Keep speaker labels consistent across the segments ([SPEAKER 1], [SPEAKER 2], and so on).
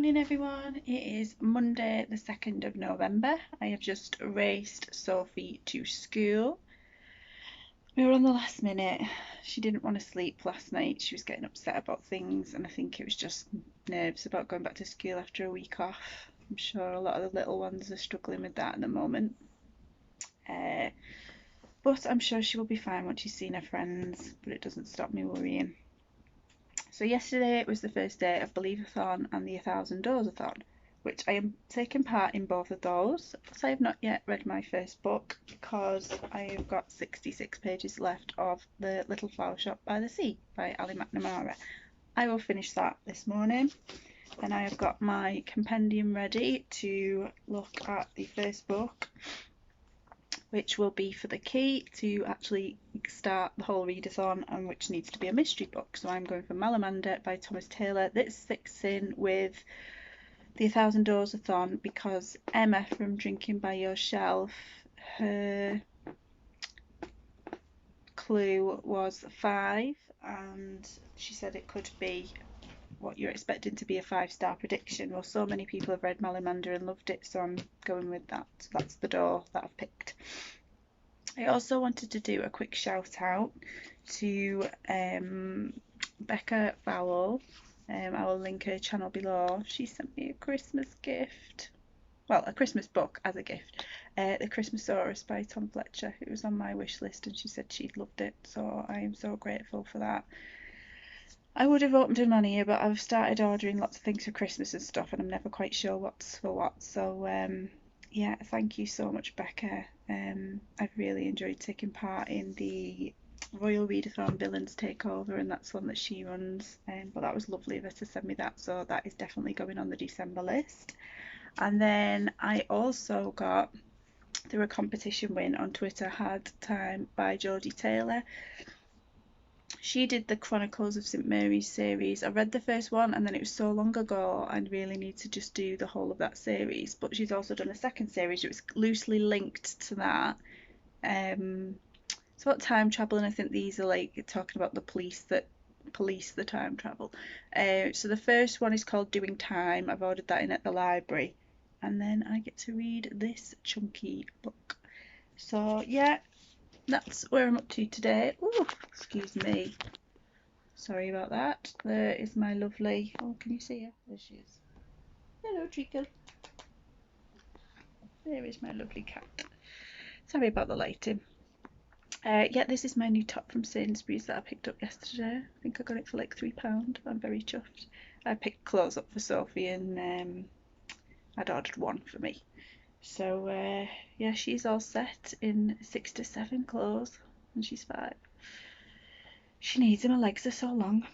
[SPEAKER 1] morning everyone, it is Monday the 2nd of November. I have just raced Sophie to school. We were on the last minute. She didn't want to sleep last night. She was getting upset about things and I think it was just nerves about going back to school after a week off. I'm sure a lot of the little ones are struggling with that at the moment. But I'm sure she will be fine once she's seen her friends, but it doesn't stop me worrying. So yesterday was the first day of Believathon and the 1000doorsathon, which I am taking part in both of those, but I have not yet read my first book because I have got 66 pages left of The Little Flower Shop by the Sea by Ali McNamara. I will finish that this morning. Then I have got my compendium ready to look at the first book, which will be for the key to actually start the whole readathon, and which needs to be a mystery book. So I'm going for Malamander by Thomas Taylor. This fits in with the 1000doorsathon because Emma from Drinking by Your Shelf, her clue was 5 and she said it could be what you're expecting to be a 5-star prediction. Well, so many people have read Malamander and loved it, so I'm going with that. So that's the door that I've picked. I also wanted to do a quick shout out to Becca Vowell. I will link her channel below. She sent me a Christmas gift. Well, a Christmas book as a gift. The Christmasaurus by Tom Fletcher. It was on my wish list and she said she'd loved it, so I am so grateful for that. I would have opened them on here, but I've started ordering lots of things for Christmas and stuff and I'm never quite sure what's for what. So yeah, thank you so much, Becca. I've really enjoyed taking part in the Royal Readathon Villains Takeover, and that's one that she runs. But that was lovely of her to send me that, so that is definitely going on the December list. And then I also got, through a competition win on Twitter, Hard Time by Jodie Taylor. She did the Chronicles of St Mary's series. I read the first one and then it was so long ago I really need to just do the whole of that series, but she's also done a second series which was loosely linked to that. It's about time travel, and I think these are like talking about the police that police the time travel. So the first one is called Doing Time. I've ordered that in at the library, and then I get to read this chunky book. So yeah, that's where I'm up to today. Oh, excuse me. Sorry about that. There is my lovely... Oh, can you see her? There she is. Hello, Treacle. There is my lovely cat. Sorry about the lighting. Yeah, this is my new top from Sainsbury's that I picked up yesterday. I think I got it for like £3. I'm very chuffed. I picked clothes up for Sophie and I'd ordered one for me. So yeah, she's all set in 6 to 7 clothes and she's 5. She needs them, her legs are so long.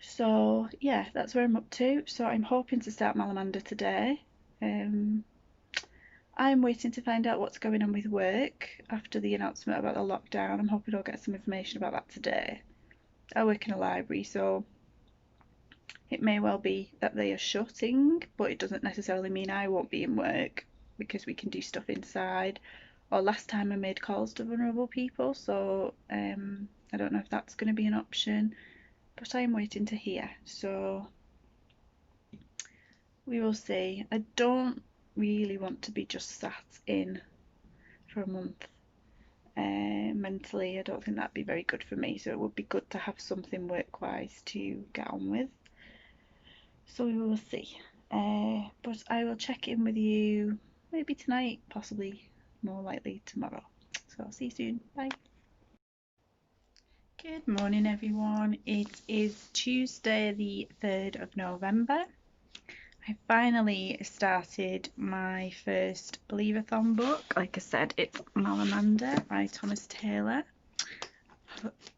[SPEAKER 1] So yeah, that's where I'm up to. So I'm hoping to start Malamander today. I'm waiting to find out what's going on with work after the announcement about the lockdown. I'm hoping I'll get some information about that today. I work in a library, so it may well be that they are shutting, but it doesn't necessarily mean I won't be in work because we can do stuff inside. Or last time I made calls to vulnerable people, so I don't know if that's going to be an option, but I'm waiting to hear. So we will see. I don't really want to be just sat in for a month. Mentally, I don't think that'd be very good for me, so it would be good to have something work-wise to get on with. So we will see. But I will check in with you maybe tonight, possibly more likely tomorrow. So I'll see you soon. Bye. Good morning everyone. It is Tuesday the 3rd of November. I finally started my first Believathon book. Like I said, it's Malamander by Thomas Taylor.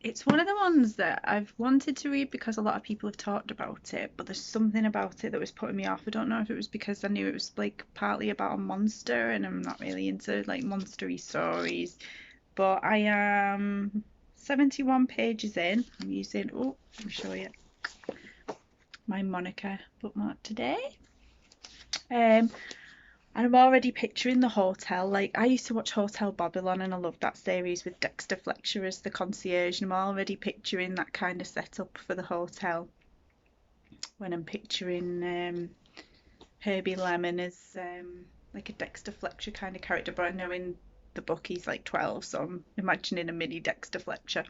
[SPEAKER 1] It's one of the ones that I've wanted to read because a lot of people have talked about it, but there's something about it that was putting me off. I don't know if it was because I knew it was like partly about a monster and I'm not really into like monstery stories, but I am 71 pages in. I'm using, oh, let me show you my Monica bookmark today. And I'm already picturing the hotel. Like, I used to watch Hotel Babylon and I loved that series with Dexter Fletcher as the concierge, and I'm already picturing that kind of setup for the hotel. when I'm picturing Herbie Lemon as like a Dexter Fletcher kind of character, but I know in the book he's like 12, so I'm imagining a mini Dexter Fletcher.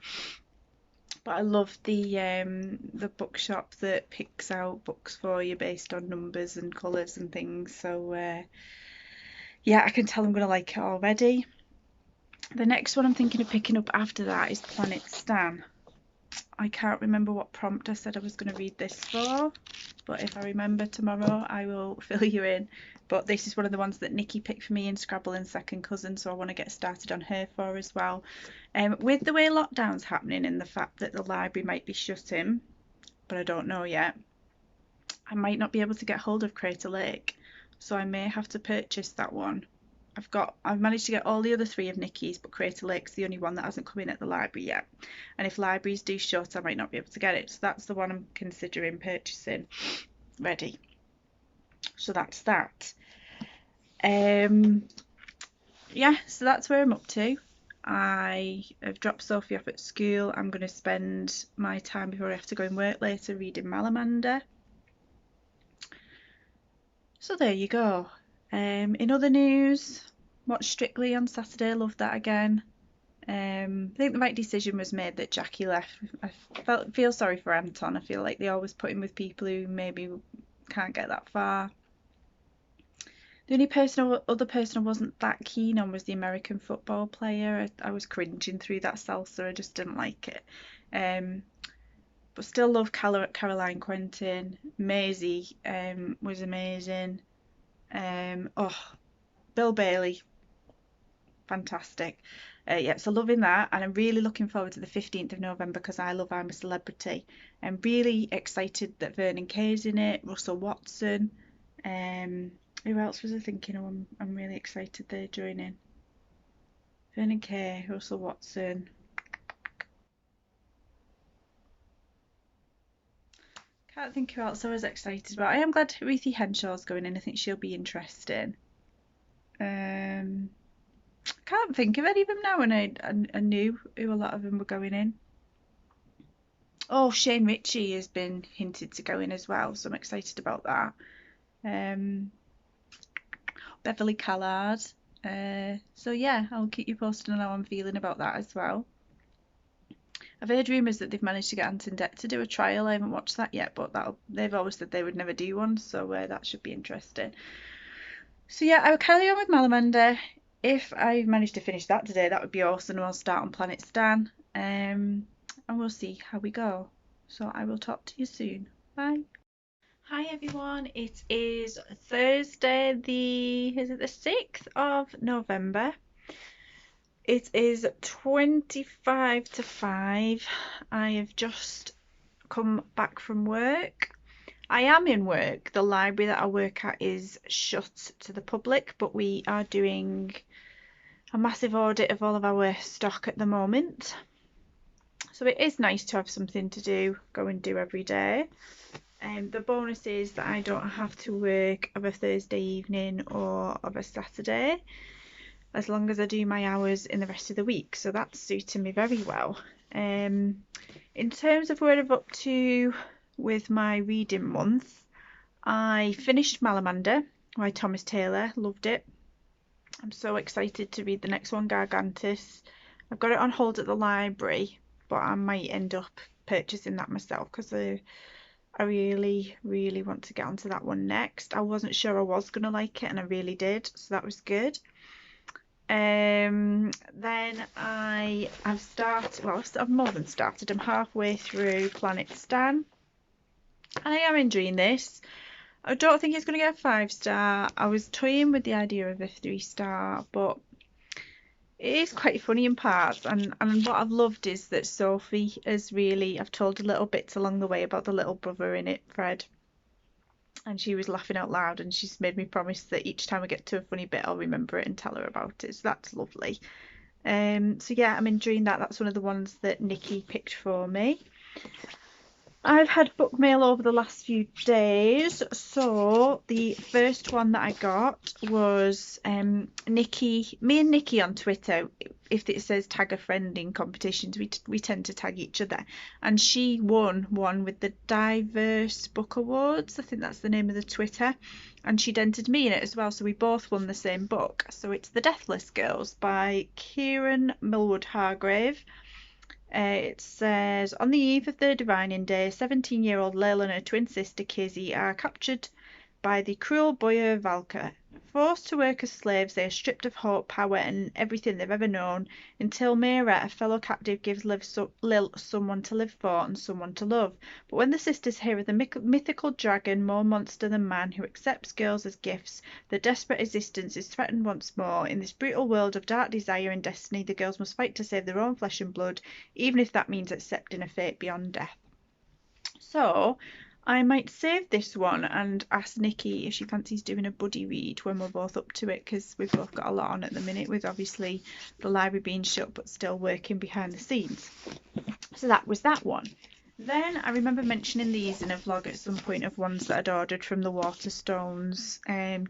[SPEAKER 1] But I love the bookshop that picks out books for you based on numbers and colours and things. So yeah, I can tell I'm going to like it already. The next one I'm thinking of picking up after that is Planet Stan. I can't remember what prompt I said I was going to read this for, but if I remember tomorrow I will fill you in. But this is one of the ones that Nikki picked for me in Scrabble and Second Cousin, so I want to get started on her for as well. With the way lockdown's happening and the fact that the library might be shutting, but I don't know yet, I might not be able to get hold of Crater Lake, so I may have to purchase that one. I've managed to get all the other three of Nikki's, but Crater Lake's the only one that hasn't come in at the library yet. And if libraries do shut, I might not be able to get it. So that's the one I'm considering purchasing. Ready. So that's that. Yeah, so that's where I'm up to. I have dropped Sophie off at school. I'm going to spend my time before I have to go and work later reading Malamander. So there you go. In other news, watched Strictly on Saturday, loved that again. I think the right decision was made that Jackie left. I feel sorry for Anton. I feel like they always put him with people who maybe can't get that far. The only other person I wasn't that keen on was the American football player. I was cringing through that salsa. I just didn't like it. But still love Caroline Quentin. Maisie was amazing. Bill Bailey, fantastic. Yeah, so loving that, and I'm really looking forward to the 15th of November because I love I'm a Celebrity. I'm really excited that Vernon Kay's in it, Russell Watson. Who else was I thinking of? I'm really excited they're joining. Vernon Kay, Russell Watson. Can't think who else I was excited about. I am glad Ruthie Henshaw's going in. I think she'll be interesting. Can't think of any of them now, and I knew who a lot of them were going in. Oh, Shane Ritchie has been hinted to go in as well, so I'm excited about that. Beverly Callard. So yeah, I'll keep you posted on how I'm feeling about that as well. I've heard rumours that they've managed to get Ant and Dec to do a trial. I haven't watched that yet, but they've always said they would never do one, so that should be interesting. So yeah, I will carry on with Malamander. If I manage to finish that today, that would be awesome, and I'll start on Planet Stan. And we'll see how we go. So I will talk to you soon. Bye. Hi everyone, it is Thursday the 6th of November. It is 25 to 5. I have just come back from work. I am in work. The library that I work at is shut to the public, but we are doing a massive audit of all of our stock at the moment. So it is nice to have something to go and do every day. The bonus is that I don't have to work of a Thursday evening or of a Saturday, as long as I do my hours in the rest of the week. So that's suiting me very well. In terms of where I'm up to with my reading month, I finished Malamander by Thomas Taylor, loved it. I'm so excited to read the next one, Gargantus. I've got it on hold at the library, but I might end up purchasing that myself because I really, really want to get onto that one next. I wasn't sure I was going to like it, and I really did, so that was good. Then I've started, well, I've more than started. I'm halfway through Planet Stan, and I am enjoying this. I don't think it's going to get a 5-star. I was toying with the idea of a 3-star, but it is quite funny in parts, and what I've loved is that Sophie is really, I've told her little bits along the way about the little brother in it, Fred, and she was laughing out loud, and she's made me promise that each time I get to a funny bit I'll remember it and tell her about it, so that's lovely. So yeah, I'm enjoying that. That's one of the ones that Nikki picked for me. I've had book mail over the last few days. So the first one that I got was me and Nikki on Twitter. if it says tag a friend in competitions, we tend to tag each other. And she won one with the Diverse Book Awards. I think that's the name of the Twitter. And she'd entered me in it as well, so we both won the same book. So it's The Deathless Girls by Kieran Millwood Hargrave. It says, on the eve of their divining day, 17-year-old Layla and her twin sister Kizzy are captured by the cruel Boyer Valka. Forced to work as slaves, they are stripped of hope, power, and everything they've ever known, until Mira, a fellow captive, gives Lil someone to live for and someone to love. But when the sisters hear of the mythical dragon, more monster than man, who accepts girls as gifts, their desperate existence is threatened once more. In this brutal world of dark desire and destiny, the girls must fight to save their own flesh and blood, even if that means accepting a fate beyond death. So I might save this one and ask Nikki if she fancies doing a buddy read when we're both up to it, because we've both got a lot on at the minute, with obviously the library being shut but still working behind the scenes. So that was that one. Then I remember mentioning these in a vlog at some point of ones that I'd ordered from the Waterstones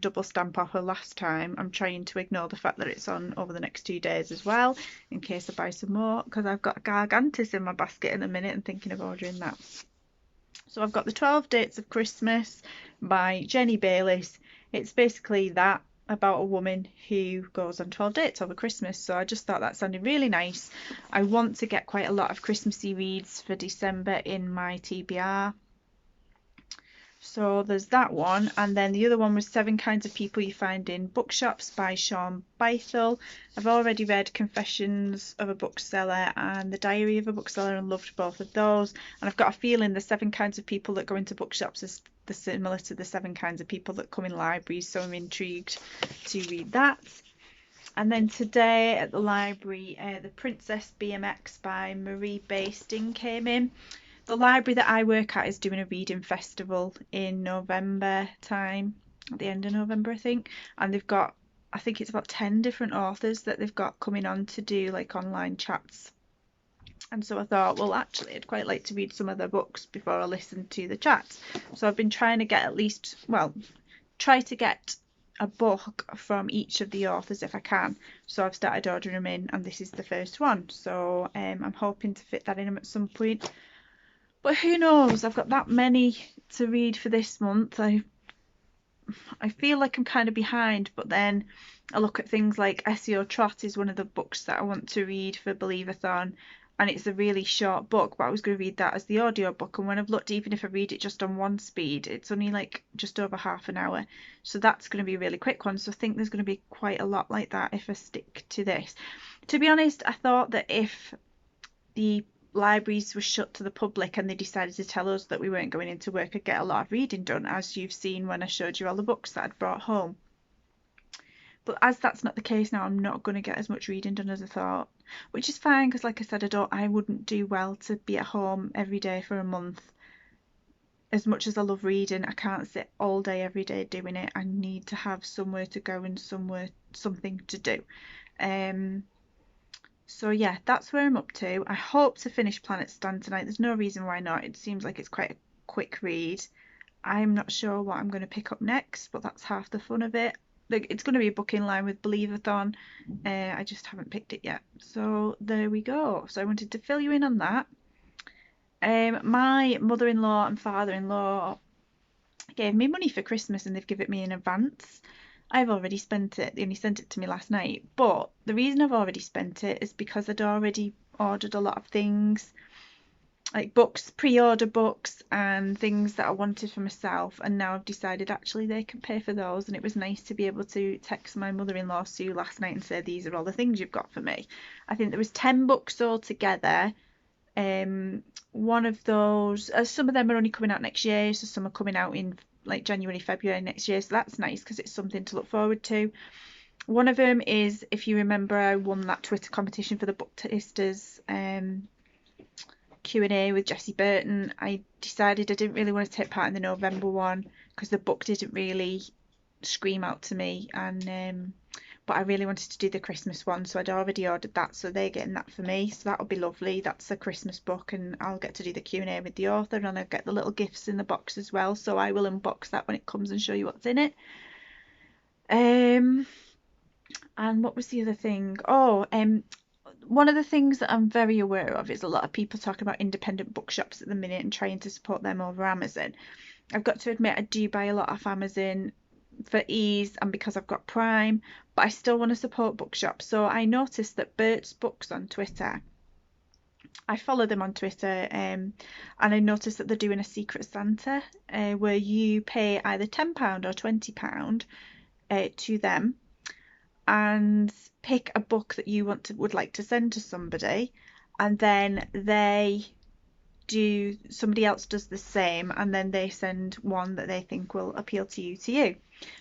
[SPEAKER 1] double stamp offer last time. I'm trying to ignore the fact that it's on over the next 2 days as well, in case I buy some more, because I've got Gargantus in my basket in a minute and thinking of ordering that. So I've got the 12 Dates of Christmas by Jenny Bayliss. It's basically that, about a woman who goes on 12 dates over Christmas. So I just thought that sounded really nice. I want to get quite a lot of Christmassy reads for December in my TBR. So there's that one, and then the other one was 7 Kinds of People You Find in Bookshops by Sean Bythell. I've already read Confessions of a Bookseller and The Diary of a Bookseller and loved both of those, and I've got a feeling the 7 Kinds of People that go into bookshops is similar to the 7 Kinds of People that come in libraries, so I'm intrigued to read that. And then today at the library, The Princess BMX by Marie Basting came in. The library that I work at is doing a reading festival in November time, at the end of November I think, and they've got, I think it's about 10 different authors that they've got coming on to do like online chats. And so I thought, well, actually I'd quite like to read some of their books before I listen to the chats. So I've been trying to get at least, well, try to get a book from each of the authors if I can. So I've started ordering them in, and this is the first one. So I'm hoping to fit that in at some point. But who knows? I've got that many to read for this month. I feel like I'm kind of behind, but then I look at things like SEO Trot is one of the books that I want to read for Believathon, and it's a really short book, but I was going to read that as the audiobook, and when I've looked, even if I read it just on one speed, it's only like just over half an hour. So that's going to be a really quick one. So I think there's going to be quite a lot like that if I stick to this. To be honest, I thought that if the libraries were shut to the public and they decided to tell us that we weren't going into work, I'd get a lot of reading done, as you've seen when I showed you all the books that I'd brought home. But as that's not the case now, I'm not going to get as much reading done as I thought, which is fine, because like I said, I wouldn't do well to be at home every day for a month. As much as I love reading, I can't sit all day every day doing it. I need to have somewhere to go and something to do. So yeah, that's where I'm up to. I hope to finish Planet Stand tonight. There's no reason why not. It seems like it's quite a quick read. I'm not sure what I'm going to pick up next, but that's half the fun of it. Like, it's going to be a book in line with Believathon. I just haven't picked it yet. So there we go. So I wanted to fill you in on that. My mother-in-law and father-in-law gave me money for Christmas, and they've given it me in advance. I've already spent it. They only sent it to me last night. But the reason I've already spent it is because I'd already ordered a lot of things, like books, pre-order books and things that I wanted for myself. And now I've decided actually they can pay for those. And it was nice to be able to text my mother-in-law Sue last night and say, these are all the things you've got for me. I think there was 10 books altogether. One of those, some of them are only coming out next year, so some are coming out in like January, February next year, so that's nice because it's something to look forward to. One of them is, if you remember, I won that Twitter competition for the Book Tasters Q&A with Jessie Burton. I decided I didn't really want to take part in the November one because the book didn't really scream out to me, and but I really wanted to do the Christmas one, so I'd already ordered that, so they're getting that for me, so that'll be lovely. That's a Christmas book, and I'll get to do the Q&A with the author, and I'll get the little gifts in the box as well, so I will unbox that when it comes and show you what's in it. And what was the other thing? one of the things that I'm very aware of is a lot of people talking about independent bookshops at the minute and trying to support them over Amazon. I've got to admit I do buy a lot off Amazon for ease and because I've got Prime, but I still want to support bookshops. So I noticed that Bert's Books on Twitter, I follow them on Twitter, and I noticed that they're doing a Secret Santa where you pay either £10 or £20 to them and pick a book that you would like to send to somebody, and then somebody else does the same, and then they send one that they think will appeal to you.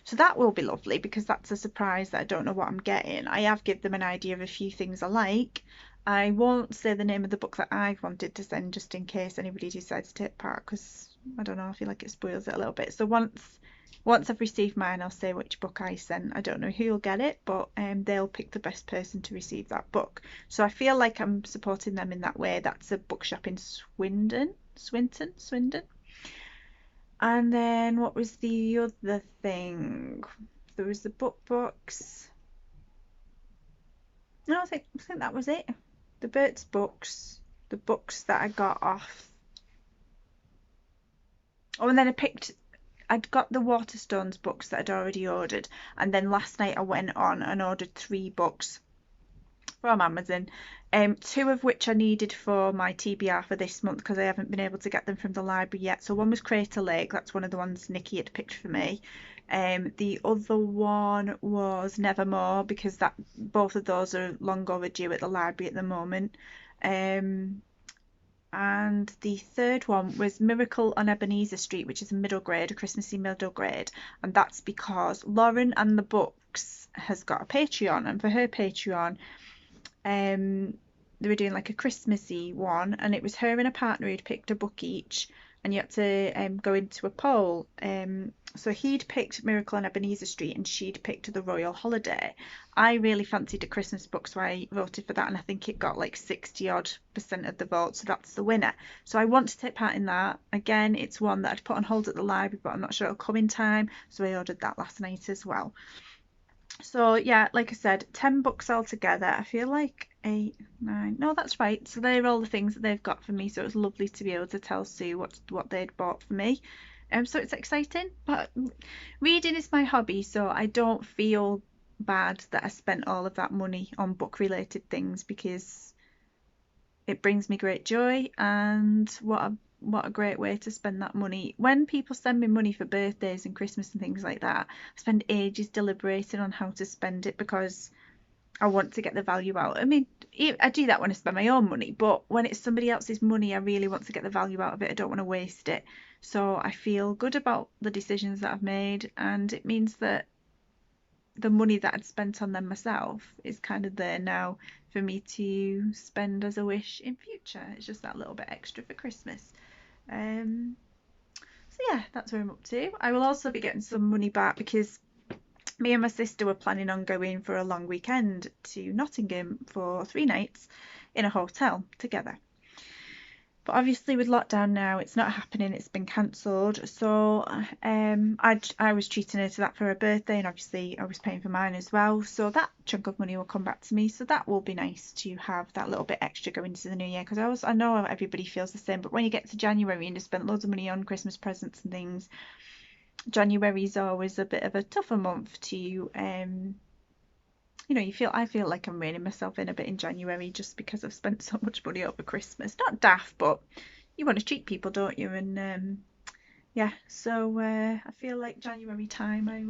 [SPEAKER 1] So that will be lovely because that's a surprise that I don't know what I'm getting. I have given them an idea of a few things I like. I won't say the name of the book that I wanted to send just in case anybody decides to take part, because I don't know, I feel like it spoils it a little bit. So once I've received mine, I'll say which book I sent. I don't know who'll get it, but they'll pick the best person to receive that book. So I feel like I'm supporting them in that way. That's a bookshop in Swindon. And then what was the other thing? There was the book box. No, I think that was it. The Bert's Books, the books that I got off. Oh, and then I'd got the Waterstones books that I'd already ordered, and then last night I went on and ordered 3 books from Amazon, 2 of which I needed for my TBR for this month because I haven't been able to get them from the library yet. So one was Crater Lake, that's one of the ones Nikki had picked for me. The other one was Nevermore because both of those are long overdue at the library at the moment. And the third one was Miracle on Ebenezer Street, which is a middle grade, a Christmassy middle grade, and that's because Lauren and the Books has got a Patreon, and for her Patreon, they were doing like a Christmassy one, and it was her and a partner who'd picked a book each, and you had to go into a poll. So he'd picked Miracle on Ebenezer Street and she'd picked The Royal Holiday. I really fancied a Christmas book, so I voted for that, and I think it got like 60% of the vote, so that's the winner. So I want to take part in that. Again, it's one that I'd put on hold at the library, but I'm not sure it'll come in time, so I ordered that last night as well. So yeah, like I said, 10 books altogether. I feel like 8, 9. No, that's right. So they're all the things that they've got for me. So it was lovely to be able to tell Sue what they'd bought for me. So it's exciting. But reading is my hobby, so I don't feel bad that I spent all of that money on book related things because it brings me great joy, and what a great way to spend that money. When people send me money for birthdays and Christmas and things like that, I spend ages deliberating on how to spend it because I want to get the value out. I mean, I do that when I spend my own money, but when it's somebody else's money, I really want to get the value out of it. I don't want to waste it. So I feel good about the decisions that I've made, and it means that the money that I'd spent on them myself is kind of there now for me to spend as a wish in future. It's just that little bit extra for Christmas. So yeah, that's where I'm up to. I will also be getting some money back because me and my sister were planning on going for a long weekend to Nottingham for 3 nights in a hotel together. But obviously with lockdown now, it's not happening. It's been cancelled. So I was treating her to that for her birthday, and obviously I was paying for mine as well. So that chunk of money will come back to me. So that will be nice to have that little bit extra going into the new year, because I know everybody feels the same. But when you get to January and you spent loads of money on Christmas presents and things, January is always a bit of a tougher month to I feel like I'm reining myself in a bit in January just because I've spent so much money over Christmas. Not daft, but you want to treat people, don't you? And yeah, so I feel like January time I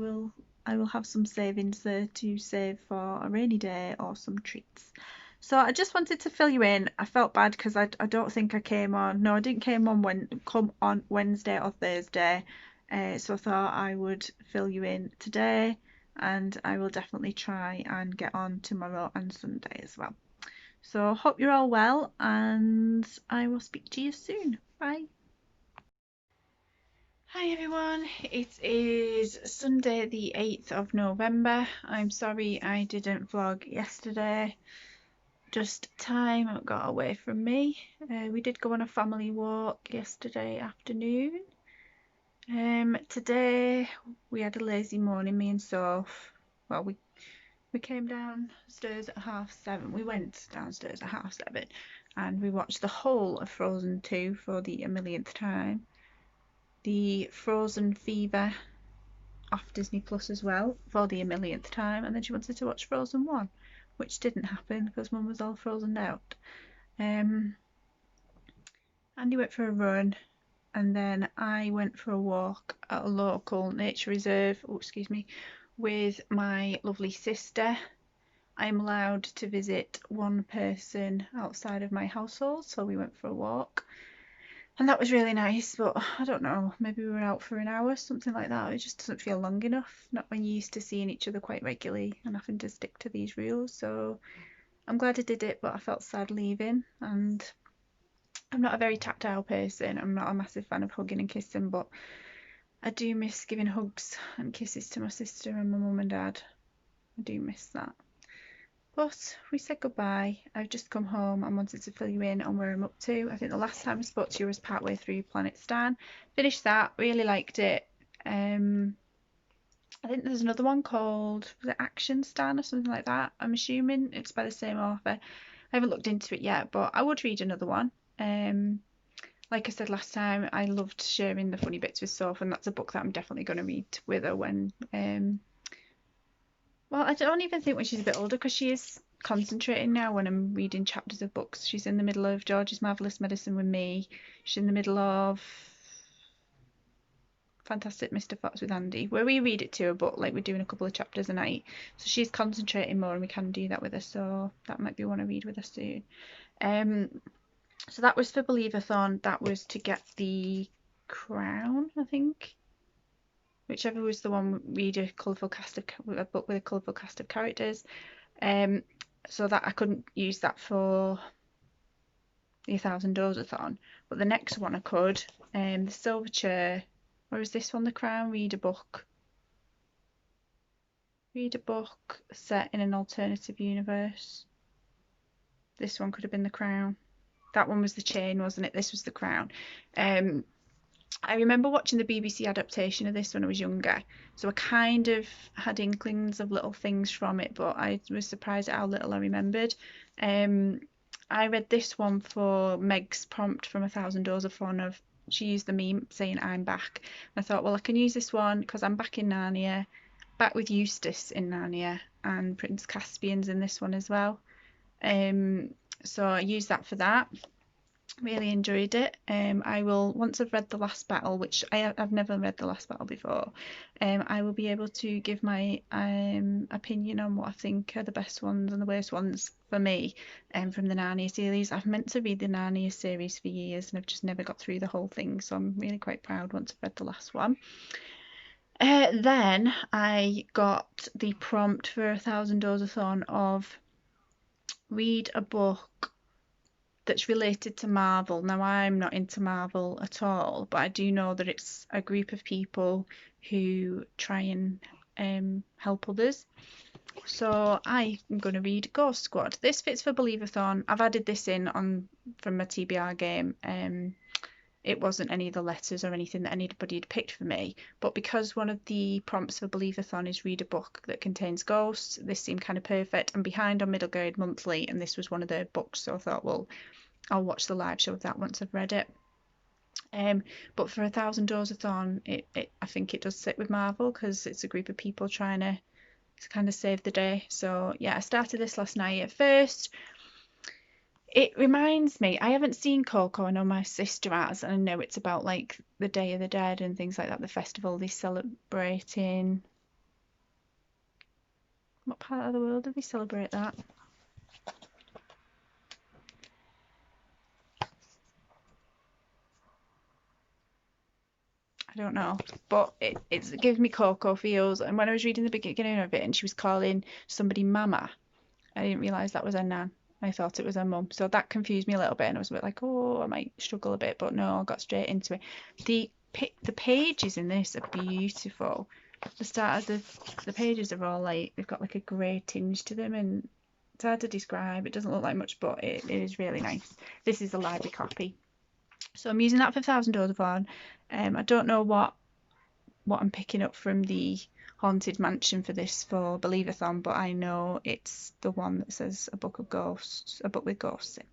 [SPEAKER 1] will have some savings there to save for a rainy day or some treats. So I just wanted to fill you in. I felt bad because I don't think I came on. No, I didn't come on Wednesday or Thursday. So I thought I would fill you in today, and I will definitely try and get on tomorrow and Sunday as well. So hope you're all well, and I will speak to you soon. Bye. Hi everyone, it is Sunday the 8th of November. I'm sorry I didn't vlog yesterday. Just time got away from me. We did go on a family walk yesterday afternoon. Today we had a lazy morning, me and Soph. Well, We came downstairs at 7:30. We went downstairs at 7:30 and we watched the whole of Frozen 2 for the millionth time. The Frozen Fever off Disney Plus as well for the millionth time, and then she wanted to watch Frozen 1, which didn't happen because Mum was all frozen out. Andy went for a run, and then I went for a walk at a local nature reserve, with my lovely sister. I'm allowed to visit one person outside of my household, so we went for a walk. And that was really nice, but I don't know, maybe we were out for an hour, something like that. It just doesn't feel long enough, not when you're used to seeing each other quite regularly and having to stick to these rules. So I'm glad I did it, but I felt sad leaving. And I'm not a very tactile person. I'm not a massive fan of hugging and kissing, but I do miss giving hugs and kisses to my sister and my mum and dad. I do miss that. But we said goodbye. I've just come home and wanted to fill you in on where I'm up to. I think the last time I spoke to you was partway through Planet Stan. Finished that, really liked it. I think there's another one called, was it Action Stan or something like that? I'm assuming it's by the same author. I haven't looked into it yet, but I would read another one. Like I said last time, I loved sharing the funny bits with Soph, and that's a book that I'm definitely going to read with her when well, I don't even think when she's a bit older, because she is concentrating now when I'm reading chapters of books. She's in the middle of George's Marvellous Medicine with me. She's in the middle of Fantastic Mr. Fox with Andy, where we read it to her, but like we're doing a couple of chapters a night. So she's concentrating more and we can do that with her. So that might be one I read with her soon. So that was for Believathon. That was to get the crown, I think. Whichever was the one, read a book with a colourful cast of characters. So that I couldn't use that for the 1000doorsathon, but the next one I could. The silver chair, or is this one the crown? Read a book set in an alternative universe. This one could have been the crown. That one was the chain, wasn't it? This was the crown. I remember watching the BBC adaptation of this when I was younger, so I kind of had inklings of little things from it, but I was surprised at how little I remembered. I read this one for Meg's prompt from 1000doorsathon of, she used the meme saying I'm back. I thought, well, I can use this one because I'm back in Narnia, back with Eustace in Narnia, and Prince Caspian's in this one as well. So I used that for that. Really enjoyed it. I will, once I've read The Last Battle, which I've never read The Last Battle before, I will be able to give my opinion on what I think are the best ones and the worst ones for me from the Narnia series. I've meant to read the Narnia series for years and I've just never got through the whole thing, so I'm really quite proud once I've read the last one. Then I got the prompt for 1000doorsathon of read a book that's related to Marvel. Now, I'm not into Marvel at all, but I do know that it's a group of people who try and help others. So I'm going to read Ghost Squad. This fits for Believathon. I've added this in from my TBR game. It wasn't any of the letters or anything that anybody had picked for me, but because one of the prompts for Believathon is read a book that contains ghosts, this seemed kind of perfect. I'm behind on Middle Grade Monthly, and this was one of their books, so I thought, well, I'll watch the live show of that once I've read it. But for 1000doorsathon, I think it does sit with Marvel because it's a group of people trying to kind of save the day. So yeah, I started this last night. At first, it reminds me, I haven't seen Coco. I know my sister has, and I know it's about like the Day of the Dead and things like that, the festival they celebrate in. What part of the world do they celebrate that? I don't know, but it gives me Coco feels. And when I was reading the beginning of it and she was calling somebody Mama, I didn't realise that was her nan. I thought it was her mum. So that confused me a little bit, and I was a bit like, oh, I might struggle a bit, but no, I got straight into it. The pages in this are beautiful. The start of the pages are all like, they've got like a grey tinge to them, and it's hard to describe. It doesn't look like much, but it is really nice. This is a library copy. So I'm using that for 1000doorsathon. I don't know what what I'm picking up from the Haunted Mansion for Believathon, but I know it's the one that says a book with ghosts in.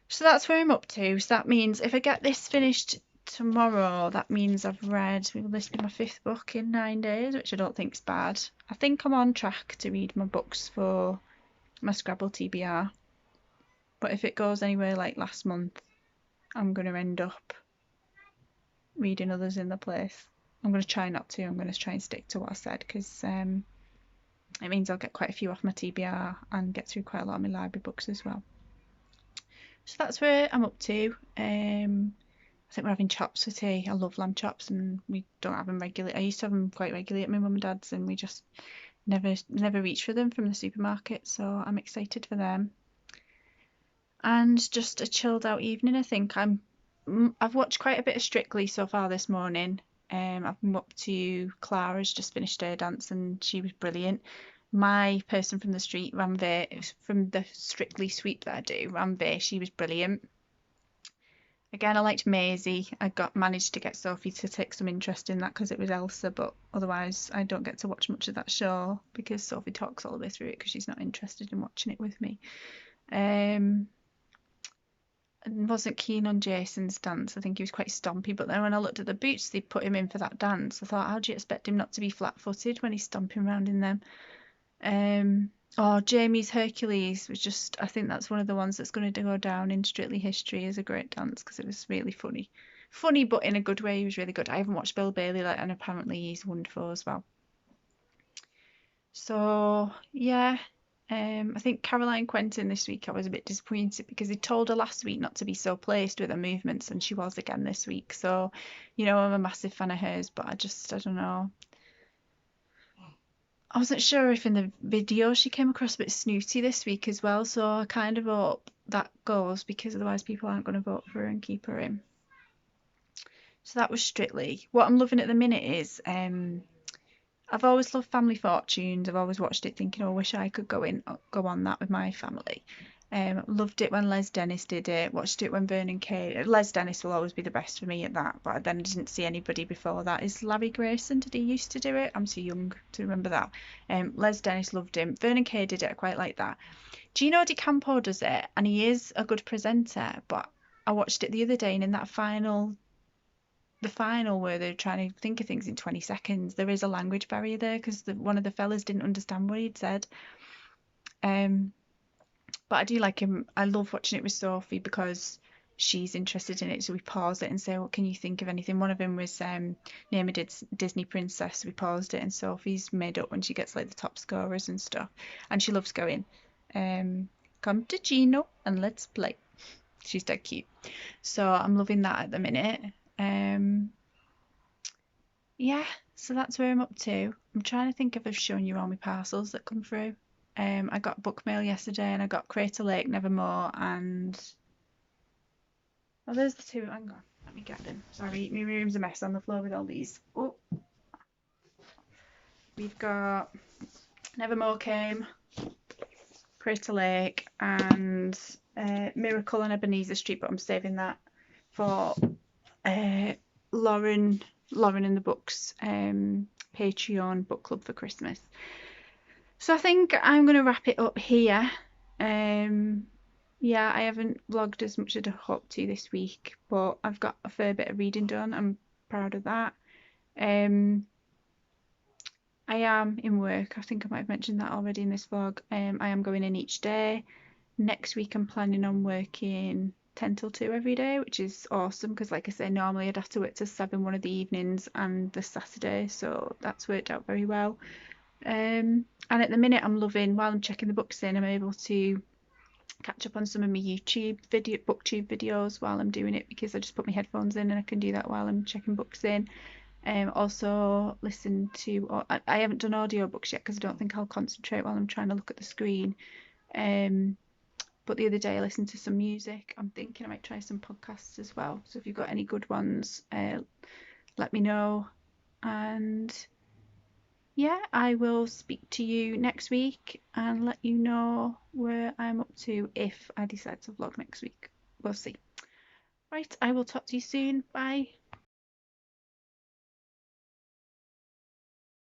[SPEAKER 1] So that's where I'm up to. So that means if I get this finished tomorrow, that means I've read, will this be my 5th book in 9 days, which I don't think is bad. I think I'm on track to read my books for my Scrabble TBR. But if it goes anywhere like last month, I'm going to end up reading others in the place. I'm going to try not to. I'm going to try and stick to what I said, because it means I'll get quite a few off my TBR and get through quite a lot of my library books as well. So that's where I'm up to. I think we're having chops for tea. I love lamb chops, and we don't have them regularly. I used to have them quite regularly at my mum and dad's, and we just never reach for them from the supermarket. So I'm excited for them. And just a chilled out evening, I think. I've watched quite a bit of Strictly so far this morning. I've been up to Clara's just finished her dance, and she was brilliant. My person from the street, Ranveer, from the Strictly sweep that I do, Ranveer, she was brilliant. Again, I liked Maisie. I managed to get Sophie to take some interest in that because it was Elsa, but otherwise I don't get to watch much of that show because Sophie talks all the way through it because she's not interested in watching it with me. I wasn't keen on Jason's dance. I think he was quite stompy, but then when I looked at the boots they put him in for that dance, I thought, how do you expect him not to be flat-footed when he's stomping around in them? Jamie's Hercules was just, I think that's one of the ones that's going to go down in Strictly history as a great dance because it was really funny. Funny, but in a good way. He was really good. I haven't watched Bill Bailey, and apparently he's wonderful as well. So, yeah. I think Caroline Quentin this week I was a bit disappointed because he told her last week not to be so placed with her movements, and she was again this week. So, I'm a massive fan of hers, but I don't know. I wasn't sure if in the video she came across a bit snooty this week as well, so I kind of hope that goes because otherwise people aren't going to vote for her and keep her in. So that was Strictly. What I'm loving at the minute is I've always loved Family Fortunes. I've always watched it thinking, I wish I could go on that with my family. Loved it when Les Dennis did it. Watched it when Vernon Kay. Les Dennis will always be the best for me at that, but I then didn't see anybody before that. Is Larry Grayson? Did he used to do it? I'm too young to remember that. Les Dennis loved him. Vernon Kay did it. I quite like that. Do you know Di Campo does it? And he is a good presenter, but I watched it the other day, and in that the final where they're trying to think of things in 20 seconds, there is a language barrier there because one of the fellas didn't understand what he'd said. But I do like him. I love watching it with Sophie because she's interested in it. So we pause it and say, what can you think of anything? One of them was Name a Disney Princess. We paused it and Sophie's made up when she gets like the top scorers and stuff. And she loves going, come to Gino and let's play. She's dead cute. So I'm loving that at the minute. Yeah, so that's where I'm up to. I'm trying to think if I've shown you all my parcels that come through. I got book mail yesterday and I got Crater Lake, Nevermore, and there's the two. Hang on, let me get them. Sorry, my room's a mess on the floor with all these. Oh, we've got Nevermore came, Crater Lake, and Miracle on Ebenezer Street, but I'm saving that for Lauren and the Books Patreon book club for Christmas. So I think I'm going to wrap it up here. Yeah, I haven't vlogged as much as I hoped to this week, but I've got a fair bit of reading done. I'm proud of that. I am in work. I think I might have mentioned that already in this vlog. I am going in each day. Next week I'm planning on working 10 till 2 every day, which is awesome because, like I say, normally I'd have to work till 7 one of the evenings and the Saturday, so that's worked out very well. And at the minute I'm loving, while I'm checking the books in, I'm able to catch up on some of my booktube videos while I'm doing it because I just put my headphones in and I can do that while I'm checking books in. Also listen to, I haven't done audiobooks yet because I don't think I'll concentrate while I'm trying to look at the screen. But the other day I listened to some music. I'm thinking I might try some podcasts as well. So if you've got any good ones, let me know. And yeah, I will speak to you next week and let you know where I'm up to if I decide to vlog next week. We'll see. Right, I will talk to you soon. Bye.